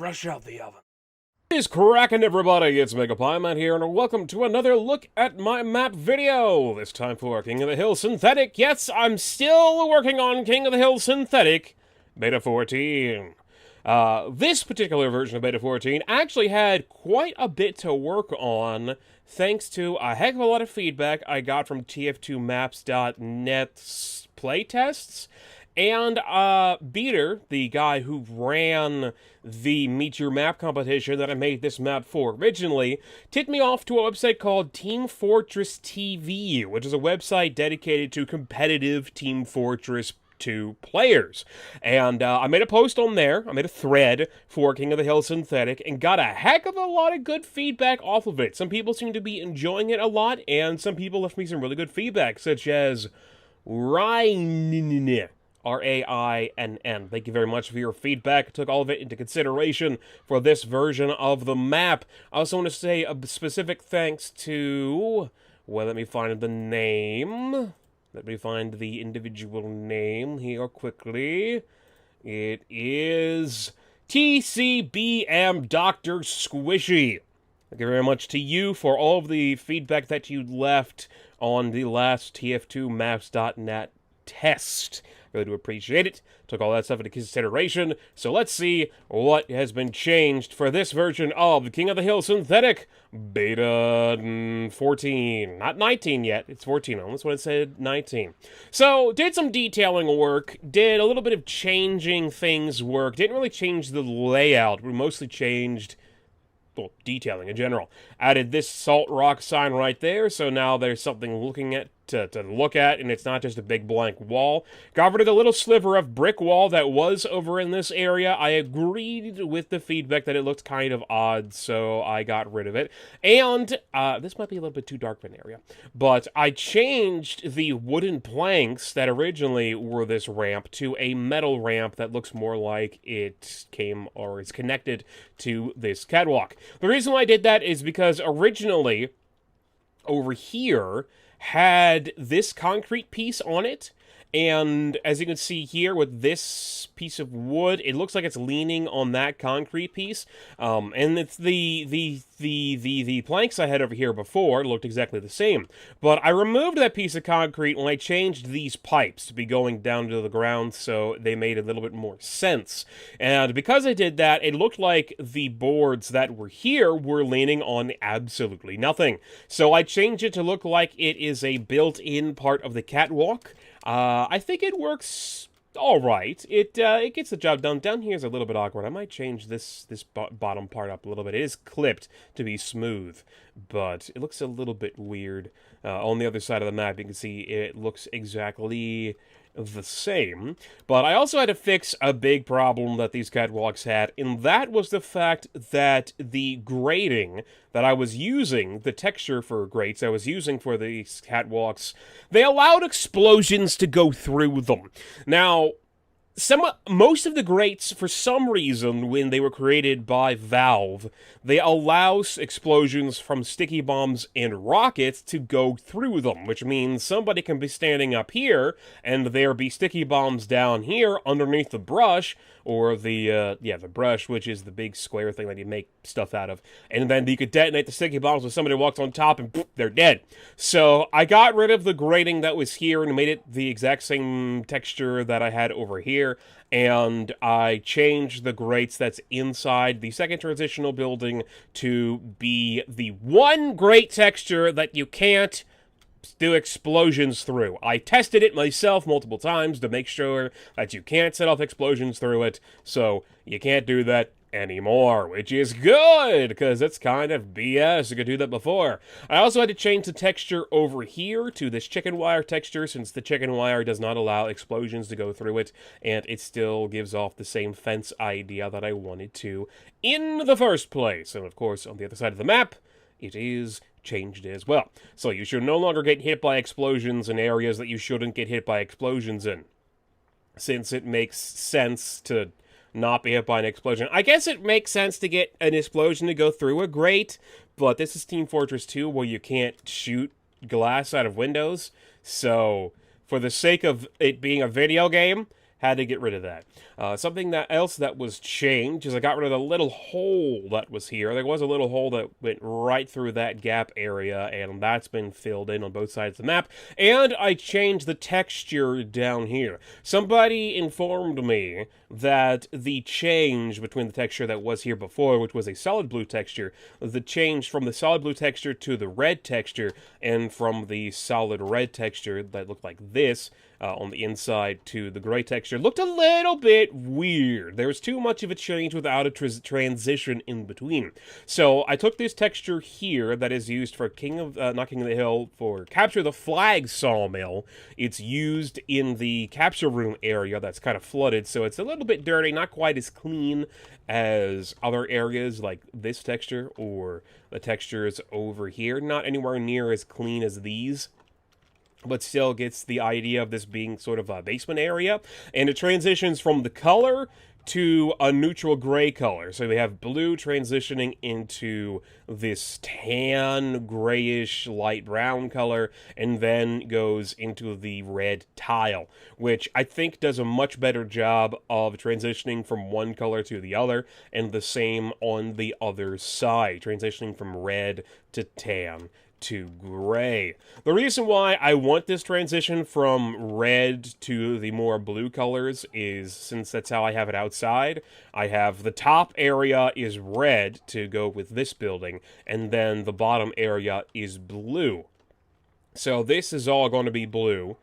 fresh out the oven. What is cracking, everybody? It's MegaPieman here, and welcome to another look at my map video. This time for King of the Hill Synthetic. Yes, I'm still working on King of the Hill Synthetic Beta 14. This particular version of Beta 14 actually had quite a bit to work on, thanks to a heck of a lot of feedback I got from TF2Maps.net's playtests. And Beater, the guy who ran the Meet Your Map competition that I made this map for originally, tipped me off to a website called Team Fortress TV, which is a website dedicated to competitive Team Fortress 2 players. And I made a post on there, I made a thread for King of the Hill Synthetic, and got a heck of a lot of good feedback off of it. Some people seem to be enjoying it a lot, and some people left me some really good feedback, such as Ryan. R-A-I-N-N. Thank you very much for your feedback. I took all of it into consideration for this version of the map. I also want to say a specific thanks to... Well, let me find the name. Let me find the individual name here quickly. It is TCBM Dr. Squishy. Thank you very much to you for all of the feedback that you left on the last TF2Maps.net test. Really do appreciate it. Took all that stuff into consideration. So let's see what has been changed for this version of the King of the Hill Synthetic Beta 14. Not 19 yet. It's 14. Almost when it said 19. So, did some detailing work. Did a little bit of changing things work. Didn't really change the layout. We mostly changed... well, detailing in general. Added this salt rock sign right there, so now there's something looking at to look at, and it's not just a big blank wall. Got rid of the little sliver of brick wall that was over in this area. I agreed with the feedback that it looked kind of odd, so I got rid of it. And, this might be a little bit too dark of an area, but I changed the wooden planks that originally were this ramp to a metal ramp that looks more like it came or is connected to this catwalk. The reason why I did that is because originally, over here, had this concrete piece on it, and as you can see here with this piece of wood, it looks like it's leaning on that concrete piece, and it's the planks I had over here before looked exactly the same, but I removed that piece of concrete when I changed these pipes to be going down to the ground, so they made a little bit more sense. And because I did that, it looked like the boards that were here were leaning on absolutely nothing. So I changed it to look like it is a built-in part of the catwalk. I think it works alright. It gets the job done. Down here is a little bit awkward. I might change this bottom part up a little bit. It is clipped to be smooth, but it looks a little bit weird. On the other side of the map, you can see it looks exactly the same, but I also had to fix a big problem that these catwalks had, and that was the fact that the grading that I was using, the texture for grates I was using for these catwalks, they allowed explosions to go through them. Now, most of the grates, for some reason, when they were created by Valve, they allow explosions from sticky bombs and rockets to go through them, which means somebody can be standing up here, and there be sticky bombs down here underneath the brush, or the brush, which is the big square thing that you make stuff out of, and then you could detonate the sticky bombs when somebody walks on top, and poof, they're dead. So I got rid of the grating that was here and made it the exact same texture that I had over here, and I changed the grates that's inside the second transitional building to be the one grate texture that you can't do explosions through. I tested it myself multiple times to make sure that you can't set off explosions through it, so you can't do that anymore, which is good, because it's kind of BS. You could do that before. I also had to change the texture over here to this chicken wire texture, since the chicken wire does not allow explosions to go through it, and it still gives off the same fence idea that I wanted to in the first place. And of course, on the other side of the map, it is changed as well. So you should no longer get hit by explosions in areas that you shouldn't get hit by explosions in, since it makes sense to not be hit by an explosion. I guess it makes sense to get an explosion to go through a grate, but this is Team Fortress 2 where you can't shoot glass out of windows, so for the sake of it being a video game, Had to get rid of that. Something else that was changed is I got rid of the little hole that was here. There was a little hole that went right through that gap area, and that's been filled in on both sides of the map. And I changed the texture down here. Somebody informed me that the change between the texture that was here before, which was a solid blue texture, the change from the solid blue texture to the red texture, and from the solid red texture that looked like this, on the inside to the gray texture, looked a little bit weird. There was too much of a change without a transition in between. So I took this texture here that is used for not King of the Hill, for Capture the Flag Sawmill. It's used in the capture room area that's kind of flooded, so it's a little bit dirty, not quite as clean as other areas like this texture or the textures over here. Not anywhere near as clean as these, but still gets the idea of this being sort of a basement area. And it transitions from the color to a neutral gray color. So we have blue transitioning into this tan, grayish, light brown color, and then goes into the red tile, which I think does a much better job of transitioning from one color to the other, and the same on the other side, transitioning from red to tan to gray. The reason why I want this transition from red to the more blue colors is, since that's how I have it outside, I have the top area is red to go with this building, and then the bottom area is blue. So this is all going to be blue,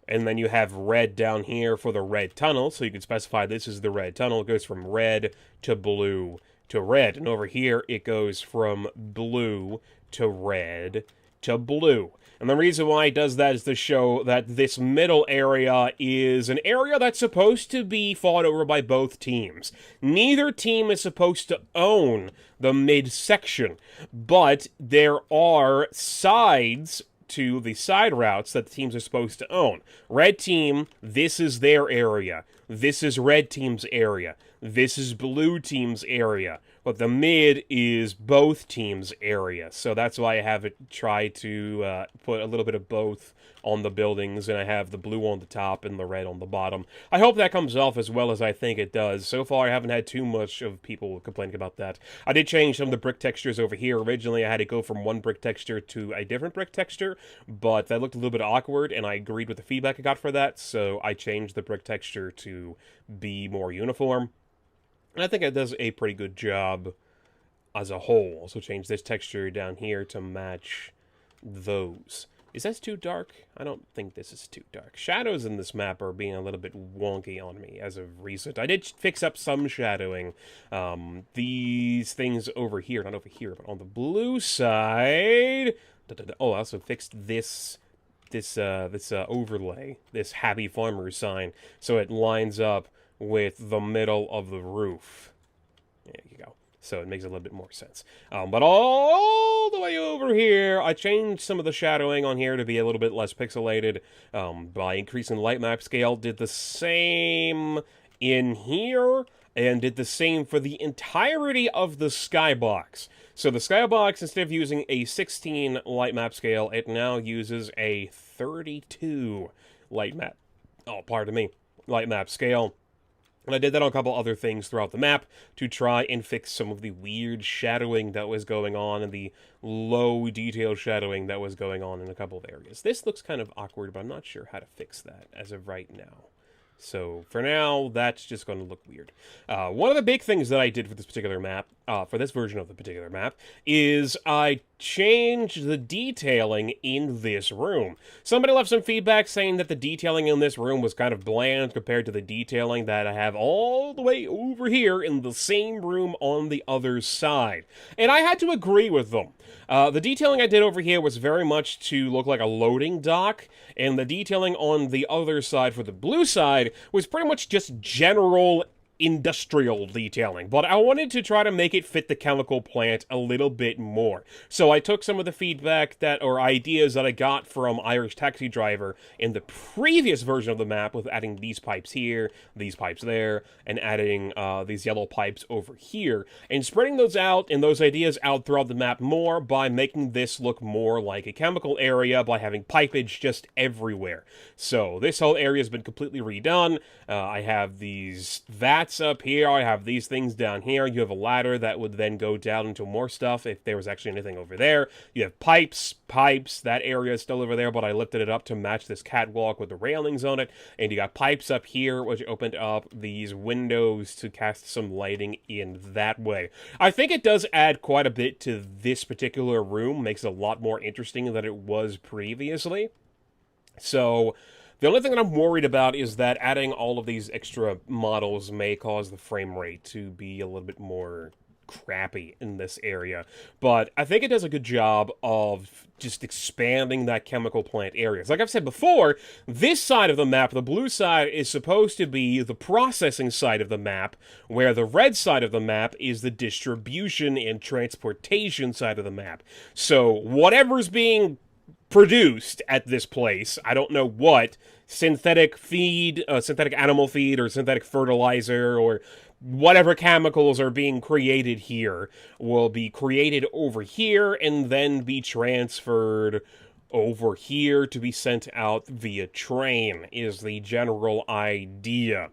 and then you have red down here for the red tunnel, so you can specify this is the red tunnel. It goes from red to blue to red, and over here it goes from blue to red to blue. And the reason why it does that is to show that this middle area is an area that's supposed to be fought over by both teams. Neither team is supposed to own the midsection, but there are sides to the side routes that the teams are supposed to own. Red team, this is their area. This is red team's area. This is blue team's area. But the mid is both teams' area. So that's why I have it try to put a little bit of both on the buildings, and I have the blue on the top and the red on the bottom. I hope that comes off as well as I think it does. So far, I haven't had too much of people complaining about that. I did change some of the brick textures over here. Originally, I had to go from one brick texture to a different brick texture, but that looked a little bit awkward, and I agreed with the feedback I got for that, so I changed the brick texture to be more uniform. And I think it does a pretty good job as a whole. Also change this texture down here to match those. Is that too dark? I don't think this is too dark. Shadows in this map are being a little bit wonky on me as of recent. I did fix up some shadowing. These things over here, not over here, but on the blue side. Oh, I also fixed this overlay, this Happy Farmer sign, so it lines up with the middle of the roof. There you go. So it makes a little bit more sense. But all the way over here, I changed some of the shadowing on here to be a little bit less pixelated by increasing the light map scale. Did the same in here, and did the same for the entirety of the skybox. So the skybox, instead of using a 16 light map scale, it now uses a 32 light map scale. And I did that on a couple other things throughout the map to try and fix some of the weird shadowing that was going on and the low detail shadowing that was going on in a couple of areas. This looks kind of awkward, but I'm not sure how to fix that as of right now. So for now, that's just going to look weird. One of the big things that I did for this particular map, for this version of the particular map, is I changed the detailing in this room. Somebody left some feedback saying that the detailing in this room was kind of bland compared to the detailing that I have all the way over here in the same room on the other side. And I had to agree with them. The detailing I did over here was very much to look like a loading dock, and the detailing on the other side for the blue side was pretty much just general industrial detailing, but I wanted to try to make it fit the chemical plant a little bit more. So I took some of the feedback or ideas that I got from Irish Taxi Driver in the previous version of the map, with adding these pipes here, these pipes there, and adding these yellow pipes over here, and spreading those out and those ideas out throughout the map more by making this look more like a chemical area by having pipage just everywhere. So this whole area has been completely redone. I have these vats up here, I have these things down here, you have a ladder that would then go down into more stuff if there was actually anything over there. You have pipes, that area is still over there, but I lifted it up to match this catwalk with the railings on it, and you got pipes up here, which opened up these windows to cast some lighting in that way. I think it does add quite a bit to this particular room, makes it a lot more interesting than it was previously. So the only thing that I'm worried about is that adding all of these extra models may cause the frame rate to be a little bit more crappy in this area. But I think it does a good job of just expanding that chemical plant area. Like I've said before, this side of the map, the blue side, is supposed to be the processing side of the map, where the red side of the map is the distribution and transportation side of the map. So whatever's being produced at this place, I don't know what, synthetic feed, synthetic animal feed, or synthetic fertilizer, or whatever chemicals are being created here will be created over here and then be transferred over here to be sent out via train, is the general idea.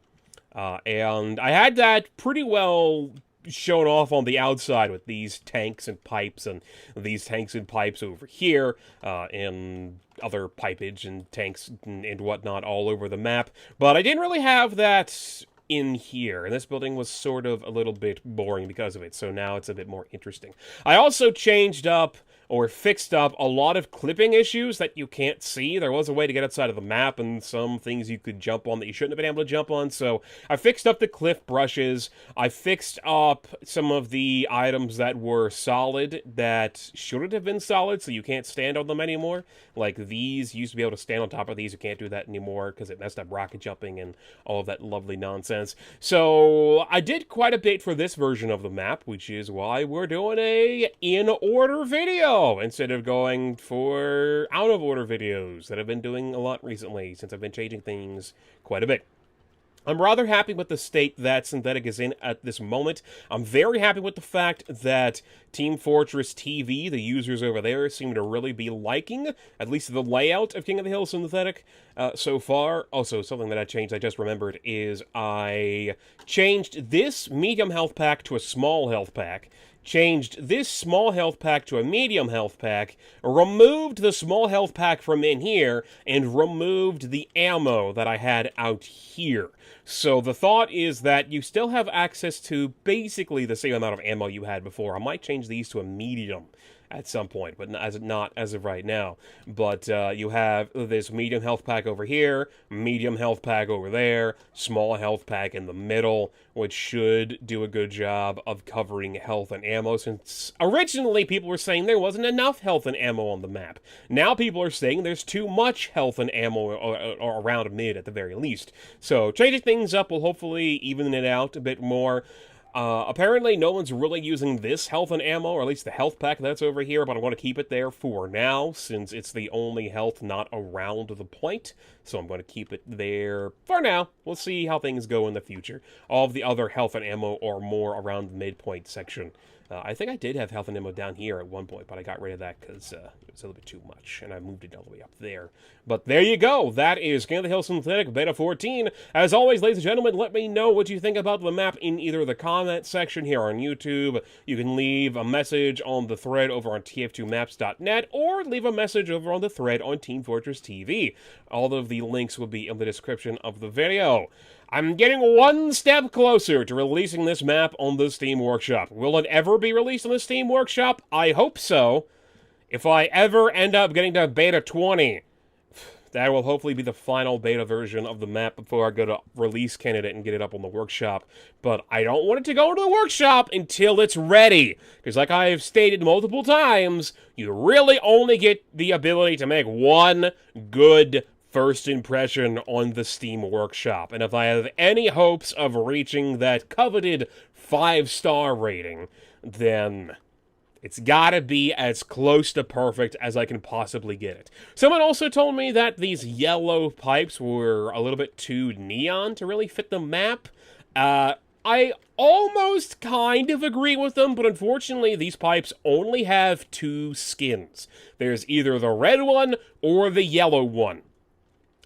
And I had that pretty well shown off on the outside with these tanks and pipes, and these tanks and pipes over here, and other pipage and tanks and whatnot all over the map. But I didn't really have that in here, and this building was sort of a little bit boring because of it, so now it's a bit more interesting. I also changed up or fixed up a lot of clipping issues that you can't see. There was a way to get outside of the map, and some things you could jump on that you shouldn't have been able to jump on, so I fixed up the cliff brushes. I fixed up some of the items that were solid that shouldn't have been solid, so you can't stand on them anymore. Like these, you used to be able to stand on top of these. You can't do that anymore because it messed up rocket jumping and all of that lovely nonsense. So I did quite a bit for this version of the map, which is why we're doing a in-order video instead of going for out-of-order videos that I've been doing a lot recently, since I've been changing things quite a bit. I'm rather happy with the state that Synthetic is in at this moment. I'm very happy with the fact that Team Fortress TV, the users over there, seem to really be liking at least the layout of King of the Hill Synthetic so far. Also, something that I changed, I just remembered, is I changed this medium health pack to a small health pack, changed this small health pack to a medium health pack, removed the small health pack from in here, and removed the ammo that I had out here. So the thought is that you still have access to basically the same amount of ammo you had before. I might change these to a medium at some point, but not as of right now. But you have this medium health pack over here, medium health pack over there, small health pack in the middle, which should do a good job of covering health and ammo, since originally people were saying there wasn't enough health and ammo on the map. Now people are saying there's too much health and ammo around mid at the very least. So changing things up will hopefully even it out a bit more. Apparently no one's really using this health and ammo, or at least the health pack that's over here, but I want to keep it there for now, since it's the only health not around the point, so I'm going to keep it there for now. We'll see how things go in the future. All of the other health and ammo are more around the midpoint section. I think I did have health and ammo down here at one point, but I got rid of that because it was a little bit too much, and I moved it all the way up there. But there you go. That is King of the Hill Synthetic Beta 14. As always, ladies and gentlemen, let me know what you think about the map in either the comment section here on YouTube. You can leave a message on the thread over on tf2maps.net, or leave a message over on the thread on Team Fortress TV. All of the links will be in the description of the video. I'm getting one step closer to releasing this map on the Steam Workshop. Will it ever be released on the Steam Workshop? I hope so. If I ever end up getting to Beta 20, that will hopefully be the final beta version of the map before I go to release candidate and get it up on the Workshop. But I don't want it to go to the Workshop until it's ready. Because like I have stated multiple times, you really only get the ability to make one good first impression on the Steam Workshop. And if I have any hopes of reaching that coveted 5-star rating, then it's gotta be as close to perfect as I can possibly get it. Someone also told me that these yellow pipes were a little bit too neon to really fit the map. I almost kind of agree with them, but unfortunately these pipes only have 2 skins. There's either the red one or the yellow one.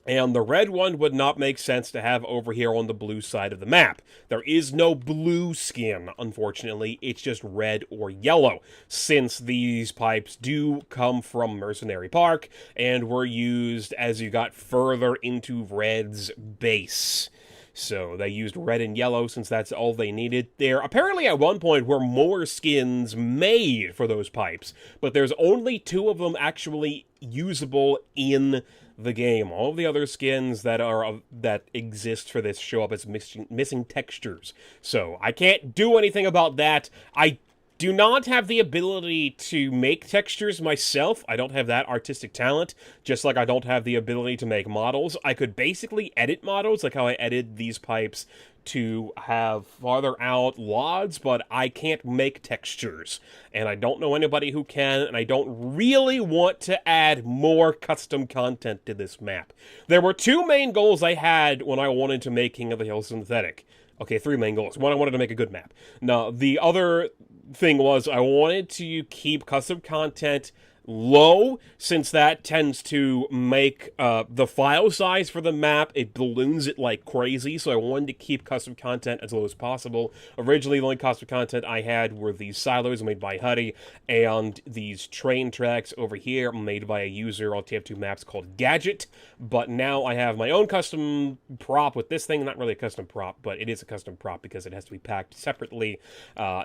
And the red one would not make sense to have over here on the blue side of the map. There is no blue skin, unfortunately. It's just red or yellow, since these pipes do come from Mercenary Park and were used as you got further into Red's base. So they used red and yellow since that's all they needed. There apparently at one point were more skins made for those pipes, but there's only 2 of them actually usable in the game. All of the other skins that exist for this show up as missing textures. So I can't do anything about that. I do not have the ability to make textures myself. I don't have that artistic talent, just like I don't have the ability to make models. I could basically edit models, like how I edited these pipes to have farther out LODs, but I can't make textures. And I don't know anybody who can, and I don't really want to add more custom content to this map. There were 2 main goals I had when I wanted to make King of the Hill Synthetic. Okay, 3 main goals. One, I wanted to make a good map. Now, the other thing was I wanted to keep custom content low, since that tends to make the file size for the map, it balloons it like crazy, so I wanted to keep custom content as low as possible. Originally, the only custom content I had were these silos made by Huddy, and these train tracks over here made by a user on TF2 Maps called Gadget, but now I have my own custom prop with this thing. Not really a custom prop, but it is a custom prop because it has to be packed separately,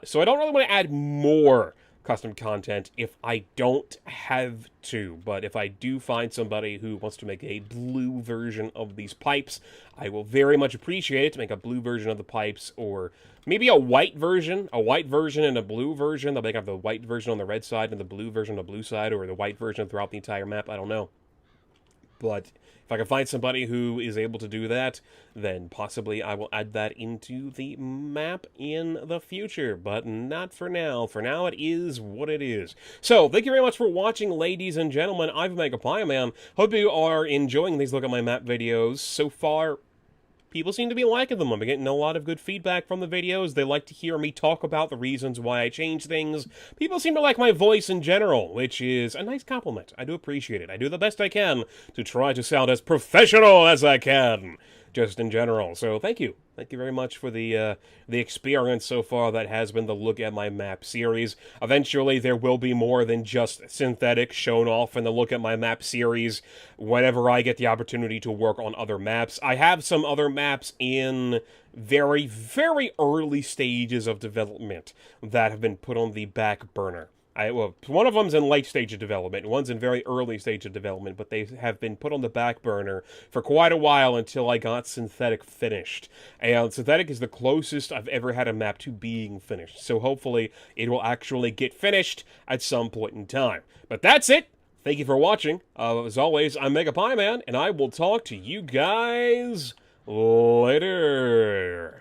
so I don't really want to add more custom content if I don't have to, but if I do find somebody who wants to make a blue version of these pipes, I will very much appreciate it to make a blue version of the pipes, or maybe a white version and a blue version. They'll make up the white version on the red side and the blue version on the blue side, or the white version throughout the entire map, I don't know. But if I can find somebody who is able to do that, then possibly I will add that into the map in the future, but not for now. For now, it is what it is. So, thank you very much for watching, ladies and gentlemen. I'm MegaPieman. Hope you are enjoying these Look at My Map videos. So far, people seem to be liking them. I'm getting a lot of good feedback from the videos. They like to hear me talk about the reasons why I change things. People seem to like my voice in general, which is a nice compliment. I do appreciate it. I do the best I can to try to sound as professional as I can, just in general. So thank you. Thank you very much for the experience so far that has been the Look at My Map series. Eventually, there will be more than just Synthetic shown off in the Look at My Map series whenever I get the opportunity to work on other maps. I have some other maps in very, very early stages of development that have been put on the back burner. Well, one of them's in late stage of development, one's in very early stage of development, but they have been put on the back burner for quite a while until I got Synthetic finished. And Synthetic is the closest I've ever had a map to being finished, so hopefully it will actually get finished at some point in time. But that's it! Thank you for watching. As always, I'm MegaPieman, and I will talk to you guys later.